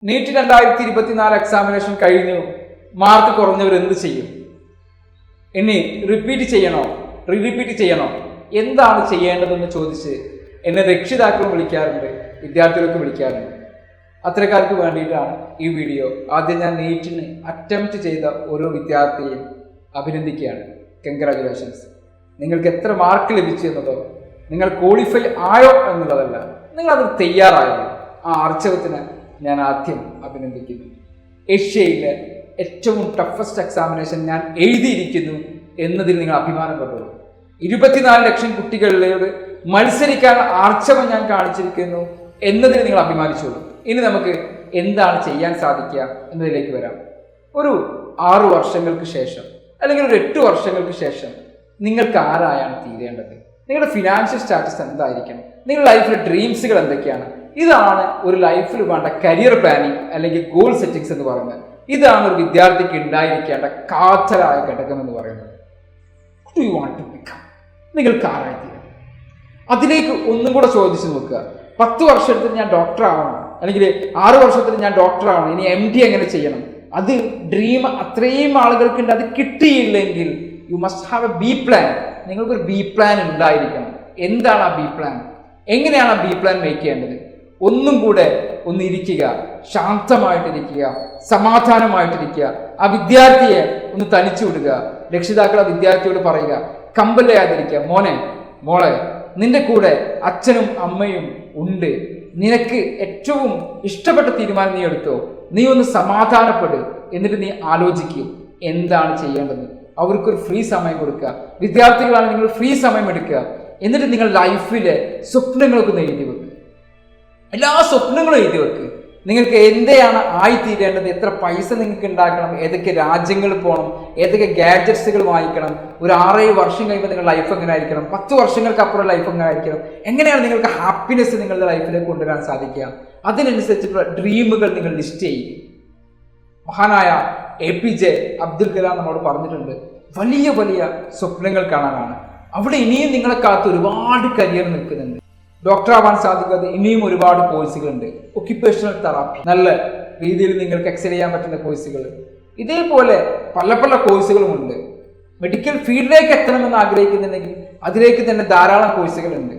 NEET 2024 examination കഴിഞ്ഞു. Mark കുറഞ്ഞവർ എന്ത് ചെയ്യും? ഇനി റിപ്പീറ്റ് ചെയ്യണോ, റിപ്പീറ്റ് ചെയ്യണോ, എന്താണ് ചെയ്യേണ്ടതെന്ന് ചോദിച്ച് എന്നെ രക്ഷിതാക്കളും വിളിക്കാറുണ്ട്, വിദ്യാർത്ഥികൾക്ക് വിളിക്കാറുണ്ട്. അത്തരക്കാർക്ക് വേണ്ടിയിട്ടാണ് ഈ വീഡിയോ. ആദ്യം ഞാൻ നീറ്റിന് അറ്റംപ്റ്റ് ചെയ്ത ഓരോ വിദ്യാർത്ഥിയെയും അഭിനന്ദിക്കുകയാണ്. കൺഗ്രാജുലേഷൻസ്. നിങ്ങൾക്ക് എത്ര മാർക്ക് ലഭിച്ചു എന്നതോ, നിങ്ങൾ ക്വാളിഫൈ ആയോ എന്നുള്ളതല്ല, നിങ്ങളത് തയ്യാറായോ, ആ ആർജവത്തിന് ഞാൻ ആദ്യം അഭിനന്ദിക്കുന്നു. ഏഷ്യയിലെ ഏറ്റവും ടഫസ്റ്റ് എക്സാമിനേഷൻ ഞാൻ എഴുതിയിരിക്കുന്നു എന്നതിൽ നിങ്ങൾ അഭിമാനപ്പെട്ടു. 24 ലക്ഷം കുട്ടികളിലോട് മത്സരിക്കാൻ ആർജവം ഞാൻ കാണിച്ചിരിക്കുന്നു എന്നതിൽ നിങ്ങൾ അഭിമാനിച്ചോളൂ. ഇനി നമുക്ക് എന്താണ് ചെയ്യാൻ സാധിക്കുക എന്നതിലേക്ക് വരാം. ഒരു 6 വർഷങ്ങൾക്ക് ശേഷം അല്ലെങ്കിൽ ഒരു 8 വർഷങ്ങൾക്ക് ശേഷം നിങ്ങൾക്ക് ആരായാണ് തീരേണ്ടത്? നിങ്ങളുടെ ഫിനാൻഷ്യൽ സ്റ്റാറ്റസ് എന്തായിരിക്കണം? നിങ്ങളുടെ ലൈഫിലെ ഡ്രീംസുകൾ എന്തൊക്കെയാണ്? ഇതാണ് ഒരു ലൈഫിൽ വേണ്ട കരിയർ പ്ലാനിങ് അല്ലെങ്കിൽ ഗോൾ സെറ്റിംഗ്സ് എന്ന് പറയുന്നത്. ഇതാണ് ഒരു വിദ്യാർത്ഥിക്ക് ഉണ്ടായിരിക്കേണ്ട കാതലായ ഘടകം എന്ന് പറയുന്നത്. Do you want to become? നിങ്ങൾക്ക് ആരായിത്തീരണം? അതിലേക്ക് ഒന്നും കൂടെ ചോദിച്ചു നോക്കുക. 10 വർഷത്തിൽ ഞാൻ ഡോക്ടർ ആവണം, അല്ലെങ്കിൽ 6 വർഷത്തിൽ ഞാൻ ഡോക്ടർ ആവണം, ഇനി MD എങ്ങനെ ചെയ്യണം? അത് ഡ്രീം അത്രയും ആളുകൾക്കുണ്ട്. അത് കിട്ടിയില്ലെങ്കിൽ you must have A B plan. നിങ്ങൾക്കൊരു ബി പ്ലാൻ ഉണ്ടായിരിക്കണം. എന്താണ് ആ ബി പ്ലാൻ? എങ്ങനെയാണ് ആ ബി പ്ലാൻ മേക്ക് ചെയ്യേണ്ടത്? ഒന്നും കൂടെ ഒന്നിരിക്കുക, ശാന്തമായിട്ടിരിക്കുക, സമാധാനമായിട്ടിരിക്കുക. ആ വിദ്യാർത്ഥിയെ ഒന്ന് തനിച്ചു വിടുക. രക്ഷിതാക്കൾ ആ വിദ്യാർത്ഥിയോട് പറയുക, കമ്പല്ലാതിരിക്കുക, മോനെ മോളെ, നിന്റെ കൂടെ അച്ഛനും അമ്മയും ഉണ്ട്. നിനക്ക് ഏറ്റവും ഇഷ്ടപ്പെട്ട തീരുമാനം നീ എടുത്തോ. നീ ഒന്ന് സമാധാനപ്പെട്. എന്നിട്ട് നീ ആലോചിക്കുക എന്താണ് ചെയ്യേണ്ടത്. അവർക്കൊരു ഫ്രീ സമയം കൊടുക്കുക. വിദ്യാർത്ഥികളാണ്, നിങ്ങൾ ഫ്രീ സമയം എടുക്കുക. എന്നിട്ട് നിങ്ങൾ ലൈഫിലെ സ്വപ്നങ്ങളൊക്കെ എഴുതി വെക്കുക. എല്ലാ സ്വപ്നങ്ങളും എഴുതി വെക്കുക. നിങ്ങൾക്ക് എന്തെയാണ് ആയിത്തീരേണ്ടത്? എത്ര പൈസ നിങ്ങൾക്ക് ഉണ്ടാക്കണം? ഏതൊക്കെ രാജ്യങ്ങളിൽ പോകണം? ഏതൊക്കെ ഗാഡ്ജറ്റ്സുകൾ വാങ്ങിക്കണം? ഒരു 6-7 വർഷം കഴിയുമ്പോൾ നിങ്ങളുടെ ലൈഫ് എങ്ങനെ ആയിരിക്കണം? 10 വർഷങ്ങൾക്ക് അപ്പുറം ലൈഫ് എങ്ങനെ ആയിരിക്കണം? എങ്ങനെയാണ് നിങ്ങൾക്ക് ഹാപ്പിനെസ് നിങ്ങളുടെ ലൈഫിലേക്ക് കൊണ്ടുവരാൻ സാധിക്കുക? അതിനനുസരിച്ചിട്ടുള്ള ഡ്രീമുകൾ നിങ്ങൾ ലിസ്റ്റ് ചെയ്യുക. മഹാനായ APJ അബ്ദുൽ കലാം നമ്മോട് പറഞ്ഞിട്ടുണ്ട്, വലിയ വലിയ സ്വപ്നങ്ങൾ കാണാനാണ്. അവിടെ ഇനിയും നിങ്ങളെ കാത്ത് ഒരുപാട് കരിയർ നിൽക്കുന്നുണ്ട്. ഡോക്ടർ ആവാൻ സാധിക്കാതെ ഇനിയും ഒരുപാട് കോഴ്സുകളുണ്ട്. ഒക്യുപ്പേഷണൽ തെറാപ്പി, നല്ല രീതിയിൽ നിങ്ങൾക്ക് എക്സൽ ചെയ്യാൻ പറ്റുന്ന കോഴ്സുകൾ, ഇതേപോലെ പല പല കോഴ്സുകളുമുണ്ട്. മെഡിക്കൽ ഫീൽഡിലേക്ക് എത്തണമെന്ന് ആഗ്രഹിക്കുന്നുണ്ടെങ്കിൽ അതിലേക്ക് തന്നെ ധാരാളം കോഴ്സുകളുണ്ട്.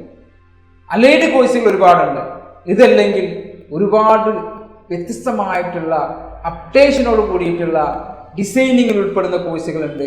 അലൈഡ് കോഴ്സുകൾ ഒരുപാടുണ്ട്. ഇതല്ലെങ്കിൽ ഒരുപാട് വ്യത്യസ്തമായിട്ടുള്ള അപ്ഡേഷനോട് കൂടിയിട്ടുള്ള ഡിസൈനിങ്ങിൽ ഉൾപ്പെടുന്ന കോഴ്സുകളുണ്ട്,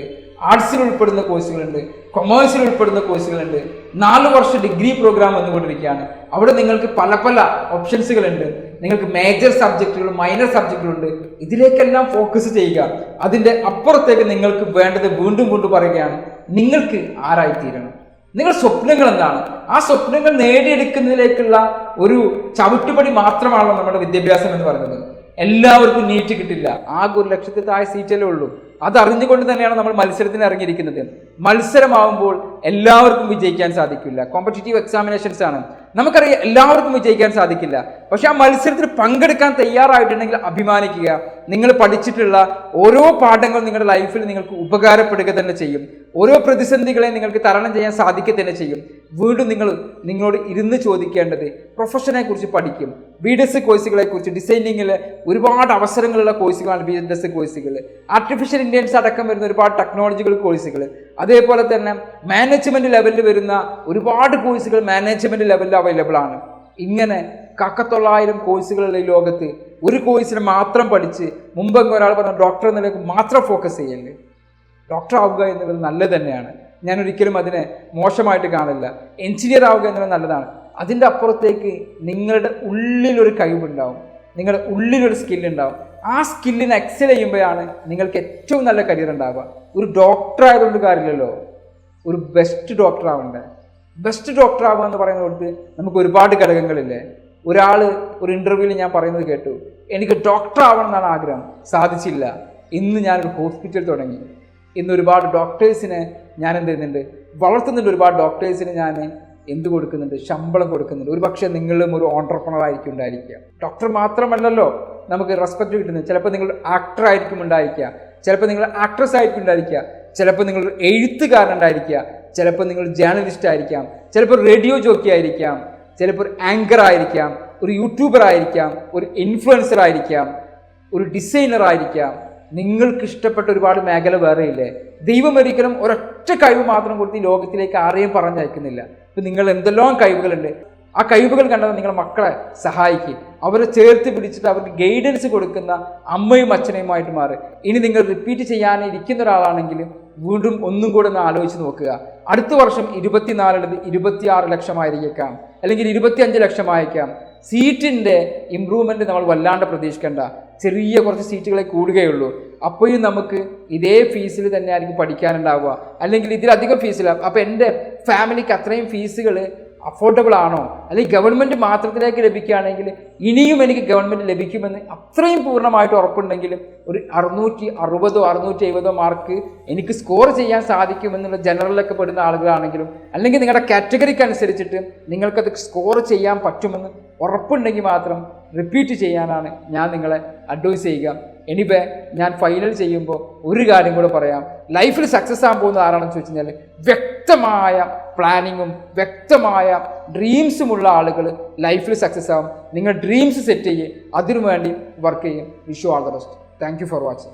ആർട്സിൽ ഉൾപ്പെടുന്ന കോഴ്സുകളുണ്ട്, കൊമേഴ്സിൽ ഉൾപ്പെടുന്ന കോഴ്സുകളുണ്ട്. 4 വർഷ ഡിഗ്രി പ്രോഗ്രാം വന്നുകൊണ്ടിരിക്കുകയാണ്. അവിടെ നിങ്ങൾക്ക് പല പല ഓപ്ഷൻസുകളുണ്ട്. നിങ്ങൾക്ക് മേജർ സബ്ജക്റ്റുകളും മൈനർ സബ്ജക്റ്റുകളുണ്ട്. ഇതിലേക്കെല്ലാം ഫോക്കസ് ചെയ്യുക. അതിൻ്റെ അപ്പുറത്തേക്ക് നിങ്ങൾക്ക് വേണ്ടത് വീണ്ടും വീണ്ടും പറയുകയാണ്, നിങ്ങൾക്ക് ആരായിത്തീരണം? നിങ്ങളുടെ സ്വപ്നങ്ങൾ എന്താണ്? ആ സ്വപ്നങ്ങൾ നേടിയെടുക്കുന്നതിലേക്കുള്ള ഒരു ചവിട്ടുപടി മാത്രമാണല്ലോ നമ്മുടെ വിദ്യാഭ്യാസം എന്ന് പറയുന്നത്. എല്ലാവർക്കും നീറ്റ് കിട്ടില്ല. ആകെ 1 ലക്ഷത്തിൽ താഴെ സീറ്റല്ലേ ഉള്ളൂ. അതറിഞ്ഞുകൊണ്ട് തന്നെയാണ് നമ്മൾ മത്സരത്തിന് ഇറങ്ങിയിരിക്കുന്നത്. മത്സരമാവുമ്പോൾ എല്ലാവർക്കും വിജയിക്കാൻ സാധിക്കില്ല. കോമ്പറ്റീറ്റീവ് എക്സാമിനേഷൻസ് ആണ്, നമുക്കറിയാം എല്ലാവർക്കും വിജയിക്കാൻ സാധിക്കില്ല. പക്ഷെ ആ മത്സരത്തിൽ പങ്കെടുക്കാൻ തയ്യാറായിട്ടുണ്ടെങ്കിൽ അഭിമാനിക്കുക. നിങ്ങൾ പഠിച്ചിട്ടുള്ള ഓരോ പാഠങ്ങളും നിങ്ങളുടെ ലൈഫിൽ നിങ്ങൾക്ക് ഉപകാരപ്പെടുക തന്നെ ചെയ്യും. ഓരോ പ്രതിസന്ധികളെ നിങ്ങൾക്ക് തരണം ചെയ്യാൻ സാധിക്കുക തന്നെ ചെയ്യും. വീണ്ടും നിങ്ങളോട് ഇരുന്ന് ചോദിക്കേണ്ടത് പ്രൊഫഷനെ കുറിച്ച് പഠിക്കും. BDS കോഴ്സുകളെ കുറിച്ച്, ഡിസൈനിങ്ങിൽ ഒരുപാട് അവസരങ്ങളുള്ള കോഴ്സുകളാണ് BDS കോഴ്സുകൾ. ആർട്ടിഫിഷ്യൽ ഇന്റലിജൻസ് അടക്കം വരുന്ന ഒരുപാട് ടെക്നോളജിക്കൽ കോഴ്സുകൾ, അതേപോലെ തന്നെ മാനേജ്മെന്റ് ലെവലിൽ വരുന്ന ഒരുപാട് കോഴ്സുകൾ മാനേജ്മെന്റ് ലെവലിൽ അവൈലബിൾ ആണ്. ഇങ്ങനെ 900 കോഴ്സുകളുള്ള ഈ ലോകത്ത് ഒരു കോഴ്സിനെ മാത്രം പഠിച്ച് മുമ്പെങ്കിൽ ഒരാൾ പറഞ്ഞ ഡോക്ടർ എന്നതിലേക്ക് മാത്രം ഫോക്കസ് ചെയ്യല്ലേ. ഡോക്ടർ ആവുക എന്നുള്ളത് നല്ലത് തന്നെയാണ്, ഞാൻ ഒരിക്കലും അതിനെ മോശമായിട്ട് കാണില്ല. എഞ്ചിനീയർ ആവുക എന്നുള്ളത് നല്ലതാണ്. അതിൻ്റെ അപ്പുറത്തേക്ക് നിങ്ങളുടെ ഉള്ളിലൊരു കഴിവുണ്ടാവും, നിങ്ങളുടെ ഉള്ളിലൊരു സ്കില്ലുണ്ടാവും. ആ സ്കില്ലിനെ എക്സൽ ചെയ്യുമ്പോഴാണ് നിങ്ങൾക്ക് ഏറ്റവും നല്ല കരിയർ ഉണ്ടാവുക. ഒരു ഡോക്ടർ ആയതുകൊണ്ട് കാര്യമില്ലല്ലോ, ഒരു ബെസ്റ്റ് ഡോക്ടർ ആവണ്ടേ. ബെസ്റ്റ് ഡോക്ടർ ആവുക എന്ന് പറയുന്നത് നമുക്ക് ഒരുപാട് ഘടകങ്ങളില്ലേ. ഒരാൾ ഒരു ഇൻ്റർവ്യൂവിൽ ഞാൻ പറയുന്നത് കേട്ടു, എനിക്ക് ഡോക്ടർ ആവണം എന്നാണ് ആഗ്രഹം, സാധിച്ചില്ല. ഇന്ന് ഞാനൊരു ഹോസ്പിറ്റൽ തുടങ്ങി. ഇന്ന് ഒരുപാട് ഡോക്ടേഴ്സിനെ ഞാൻ എന്ത് ചെയ്യുന്നുണ്ട്, വളർത്തുന്നുണ്ട്. ഒരുപാട് ഡോക്ടേഴ്സിന് ഞാൻ എന്ത് കൊടുക്കുന്നുണ്ട്, ശമ്പളം കൊടുക്കുന്നുണ്ട്. ഒരു പക്ഷേ നിങ്ങളും ഒരു ഓൺട്രപ്രണർ ആയിരിക്കും ഉണ്ടായിരിക്കുക. ഡോക്ടർ മാത്രമല്ലല്ലോ നമുക്ക് റെസ്പെക്റ്റ് കിട്ടുന്നത്. ചിലപ്പോൾ നിങ്ങൾ ആക്ടർ ആയിരിക്കും ഉണ്ടായിരിക്കുക, ചിലപ്പോൾ നിങ്ങൾ ആക്ട്രസ് ആയിരിക്കും ഉണ്ടായിരിക്കുക, ചിലപ്പോൾ നിങ്ങൾ എഴുത്തുകാരനുണ്ടായിരിക്കുക, ചിലപ്പോൾ നിങ്ങൾ ജേർണലിസ്റ്റ് ആയിരിക്കാം, ചിലപ്പോൾ റേഡിയോ ജോക്കി ആയിരിക്കാം, ചിലപ്പോൾ ആങ്കർ ആയിരിക്കാം, ഒരു യൂട്യൂബർ ആയിരിക്കാം, ഒരു ഇൻഫ്ലുവൻസർ ആയിരിക്കാം, ഒരു ഡിസൈനർ ആയിരിക്കാം. നിങ്ങൾക്ക് ഇഷ്ടപ്പെട്ട ഒരുപാട് മേഖല വേറെയില്ലേ? ദൈവം ഒരിക്കലും ഒരൊറ്റ കഴിവ് മാത്രം കൊടുത്ത് ഈ ലോകത്തിലേക്ക് ആരെയും പറഞ്ഞയക്കുന്നില്ല. ഇപ്പം നിങ്ങൾ എന്തെല്ലാം കഴിവുകളുണ്ട്, ആ കഴിവുകൾ കണ്ടത് നിങ്ങളുടെ മക്കളെ സഹായിക്കും, അവരെ ചേർത്ത് പിടിച്ചിട്ട് അവർക്ക് ഗൈഡൻസ് കൊടുക്കുന്ന അമ്മയും അച്ഛനെയുമായിട്ട് മാറുക. ഇനി നിങ്ങൾ റിപ്പീറ്റ് ചെയ്യാനിരിക്കുന്ന ഒരാളാണെങ്കിൽ വീണ്ടും ഒന്നും കൂടെ ഒന്ന് ആലോചിച്ച് നോക്കുക. അടുത്ത വർഷം 24 26 ലക്ഷമായിരിക്കാം, അല്ലെങ്കിൽ 25 ലക്ഷമായിരിക്കാം. സീറ്റിൻ്റെ ഇമ്പ്രൂവ്മെൻറ്റ് നമ്മൾ വല്ലാണ്ട് പ്രതീക്ഷിക്കേണ്ട. ചെറിയ കുറച്ച് സീറ്റുകളെ കൂടുകയുള്ളൂ. അപ്പോഴും നമുക്ക് ഇതേ ഫീസിൽ തന്നെ ആയിരിക്കും പഠിക്കാനുണ്ടാവുക, അല്ലെങ്കിൽ ഇതിലധികം ഫീസിലാണ്. അപ്പോൾ എൻ്റെ ഫാമിലിക്ക് അത്രയും ഫീസുകൾ അഫോർഡബിൾ ആണോ, അല്ലെങ്കിൽ ഗവൺമെൻറ് മാത്രത്തിലേക്ക് ലഭിക്കുകയാണെങ്കിൽ ഇനിയും എനിക്ക് ഗവൺമെൻറ് ലഭിക്കുമെന്ന് അത്രയും പൂർണ്ണമായിട്ട് ഉറപ്പുണ്ടെങ്കിൽ ഒരു 660 670 മാർക്ക് എനിക്ക് സ്കോർ ചെയ്യാൻ സാധിക്കുമെന്നുള്ള ജനറലിലൊക്കെ പെടുന്ന ആളുകളാണെങ്കിലും, അല്ലെങ്കിൽ നിങ്ങളുടെ കാറ്റഗറിക്ക് അനുസരിച്ചിട്ട് നിങ്ങൾക്കത് സ്കോർ ചെയ്യാൻ പറ്റുമെന്ന് ഉറപ്പുണ്ടെങ്കിൽ മാത്രം റിപ്പീറ്റ് ചെയ്യാനാണ് ഞാൻ നിങ്ങളെ അഡ്വൈസ് ചെയ്യുക. എനിവേ, ഞാൻ ഫൈനൽ ചെയ്യുമ്പോൾ ഒരു കാര്യം കൂടെ പറയാം. ലൈഫിൽ സക്സസ് ആകാൻ പോകുന്നത് ആരാണെന്ന് ചോദിച്ചു കഴിഞ്ഞാൽ വ്യക്തമായ പ്ലാനിങ്ങും വ്യക്തമായ ഡ്രീംസുമുള്ള ആളുകൾ ലൈഫിൽ സക്സസ് ആകും. നിങ്ങൾ ഡ്രീംസ് സെറ്റ് ചെയ്യും, അതിനു വേണ്ടി വർക്ക് ചെയ്യും. Wish you all the best. Thank you for watching.